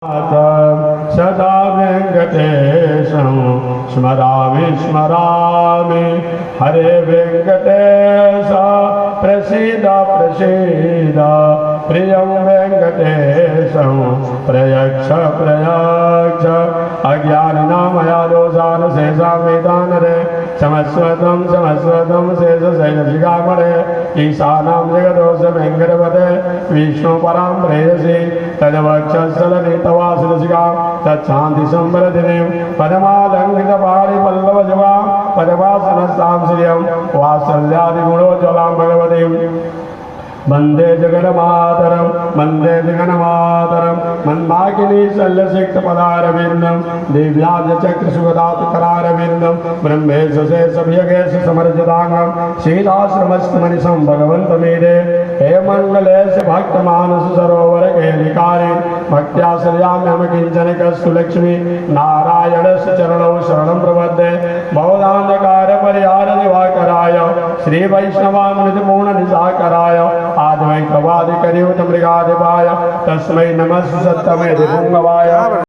सदा वेङ्कटेशं स्मरामि स्मरामि हरे वेङ्कटेश प्रसीद प्रसीद प्रियं वेङ्कटेशं प्रयच्छ प्रयच्छ अज्ञानिनां मया दोषानुशेषां वेदानरे समस्वतं शेषशैलशिखामणे ईशानां जगदोष वेङ्कटपते विष्णुपरां प्रेयसी तदवक्षस्थलनीतवासिलशिखां तच्छान्ति संवरदिनीं पदमालङ्कृतपारिपल्लवजवां पदमासनस्तां श्रियं वात्सल्यादिगुणोज्ज्वलां भगवतीं वन्दे जगन्मातरं वन्दे जगन्मातरं मन्दाकिनी शल्यसिक्तपदारविन्दं दिव्याजचक्रसुगदात्करारविन्दं ब्रह्मेश शेषभयगेश समर्जिताङ्गं सीताश्रमस्तमनिशं भगवन्तमीडे हे मङ्गलेश भक्तमानस सरोवर केलिकारे भक्त्या श्रयाम्यहं किञ्चनकस्तु लक्ष्मी नारायणस्य चरणौ शरणं प्रपद्ये भवदान्धकार परिहार दिवाकराय श्री वैष्णवामृतपूर्णनिसाकराय आद्वैतवादिकरियुतमृगाधिपाय तस्मै नमः सत्यमेव पुंगवाय।